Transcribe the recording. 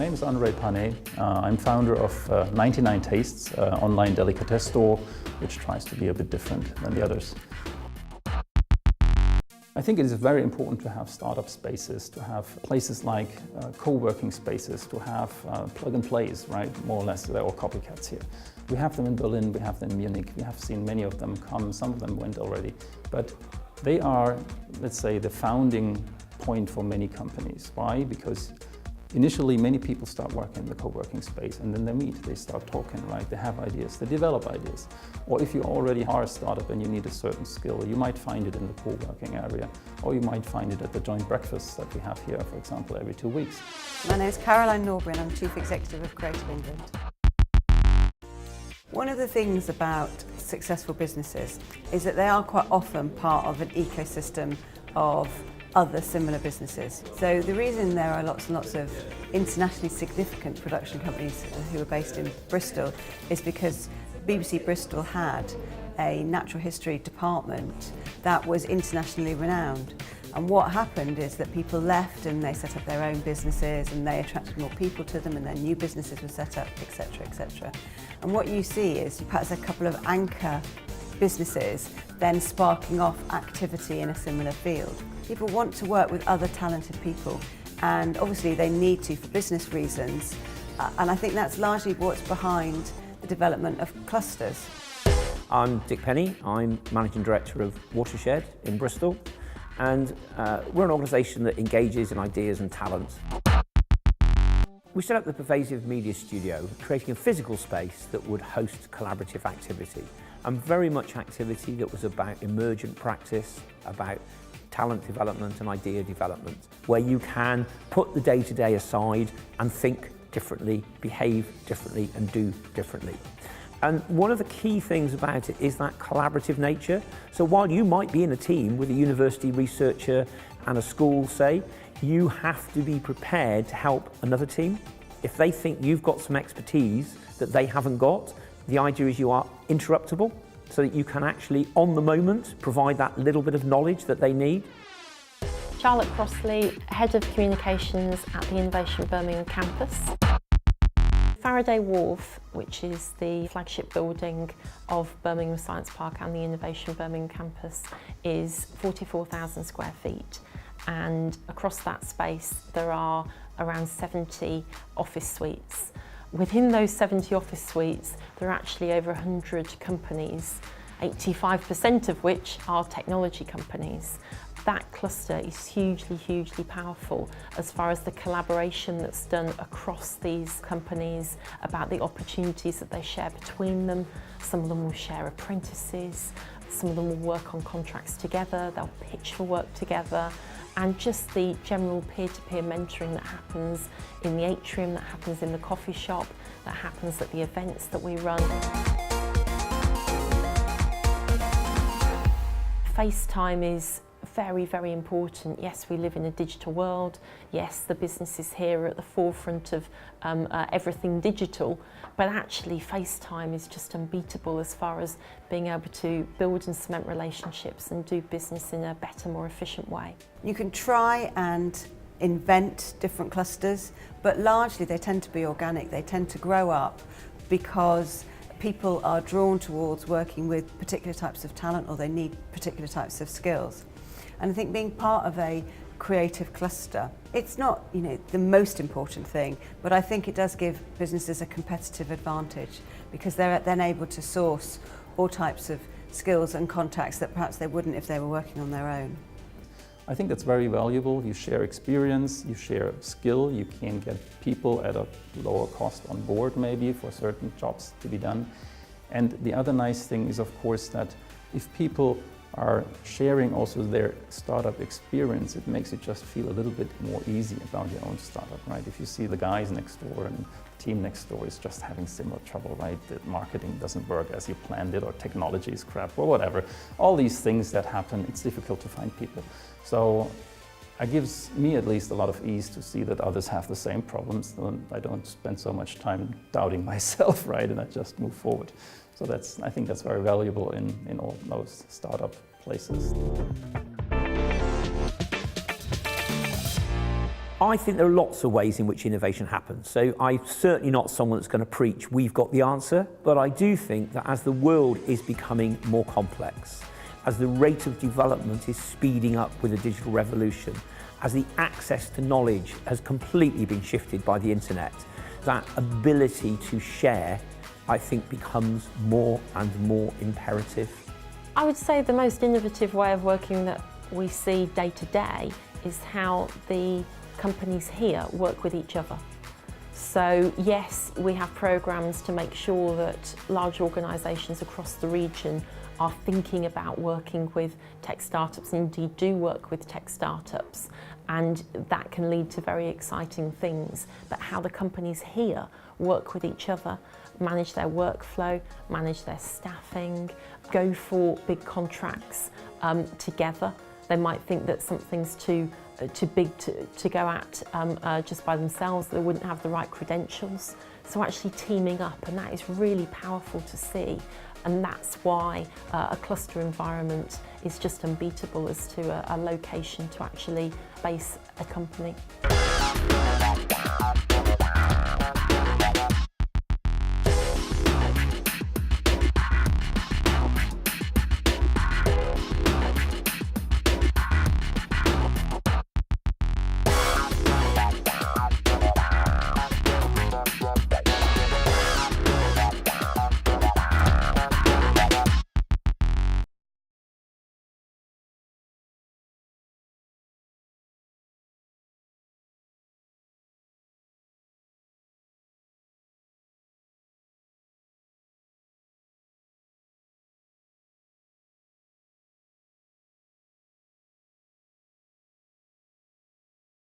name is Andre Panet. I'm founder of 99 Tastes, online delicatessen store, which tries to be a bit different than the others. I think it is very important to have startup spaces, to have places like co-working spaces, to have plug and plays, right? More or less, they're all copycats here. We have them in Berlin, we have them in Munich, we have seen many of them come, some of them went already. But they are, let's say, the founding point for many companies. Why? Because initially many people start working in the co-working space and then they meet, they start talking, right? They have ideas, they develop ideas. Or if you already are a startup and you need a certain skill, you might find it in the co-working area, or you might find it at the joint breakfasts that we have here, for example, every 2 weeks. My name is Caroline Norbury and I'm Chief Executive of Creative England. One of the things about successful businesses is that they are quite often part of an ecosystem of other similar businesses. So the reason there are lots and lots of internationally significant production companies who are based in Bristol is because BBC Bristol had a natural history department that was internationally renowned. And what happened is that people left and they set up their own businesses and they attracted more people to them and their new businesses were set up, etc., etc. And what you see is perhaps a couple of anchor businesses then sparking off activity in a similar field. People want to work with other talented people and obviously they need to for business reasons. And I think that's largely what's behind the development of clusters. I'm Dick Penny, I'm Managing Director of Watershed in Bristol, and we're an organisation that engages in ideas and talent. We set up the Pervasive Media Studio, creating a physical space that would host collaborative activity, and very much activity that was about emergent practice, about talent development and idea development, where you can put the day-to-day aside and think differently, behave differently and do differently. And one of the key things about it is that collaborative nature. So while you might be in a team with a university researcher and a school, say, you have to be prepared to help another team. If they think you've got some expertise that they haven't got, the idea is you are interruptible so that you can actually, on the moment, provide that little bit of knowledge that they need. Charlotte Crossley, Head of Communications at the Innovation Birmingham campus. Faraday Wharf, which is the flagship building of Birmingham Science Park and the Innovation Birmingham campus, is 44,000 square feet. And across that space, there are around 70 office suites. Within those 70 office suites, there are actually over 100 companies, 85% of which are technology companies. That cluster is hugely, hugely powerful as far as the collaboration that's done across these companies, about the opportunities that they share between them. Some of them will share apprentices, some of them will work on contracts together, they'll pitch for work together, and just the general peer-to-peer mentoring that happens in the atrium, that happens in the coffee shop, that happens at the events that we run. FaceTime is very, very important. Yes, we live in a digital world. Yes, the businesses here are at the forefront of everything digital, but actually FaceTime is just unbeatable as far as being able to build and cement relationships and do business in a better, more efficient way. You can try and invent different clusters, but largely they tend to be organic. They tend to grow up because people are drawn towards working with particular types of talent or they need particular types of skills. And I think being part of a creative cluster, it's not, the most important thing, but I think it does give businesses a competitive advantage because they're then able to source all types of skills and contacts that perhaps they wouldn't if they were working on their own. I think that's very valuable. You share experience, you share skill, you can get people at a lower cost on board maybe for certain jobs to be done. And the other nice thing is, of course, that if people are sharing also their startup experience, it makes it just feel a little bit more easy about your own startup, right? If you see the guys next door and the team next door is just having similar trouble, right? The marketing doesn't work as you planned it, or technology is crap, or whatever. All these things that happen, it's difficult to find people. So it gives me at least a lot of ease to see that others have the same problems. I don't spend so much time doubting myself, right? And I just move forward. So I think that's very valuable in all those startup places. I think there are lots of ways in which innovation happens. So I'm certainly not someone that's going to preach we've got the answer, but I do think that as the world is becoming more complex, as the rate of development is speeding up with the digital revolution, as the access to knowledge has completely been shifted by the internet, that ability to share, I think, becomes more and more imperative. I would say the most innovative way of working that we see day to day is how the companies here work with each other. So yes, we have programs to make sure that large organisations across the region are thinking about working with tech startups and indeed do work with tech startups, and that can lead to very exciting things. But how the companies here work with each other, manage their workflow, manage their staffing, go for big contracts together. They might think that something's too big to go at just by themselves, they wouldn't have the right credentials. So actually teaming up, and that is really powerful to see. And that's why a cluster environment is just unbeatable as to a location to actually base a company.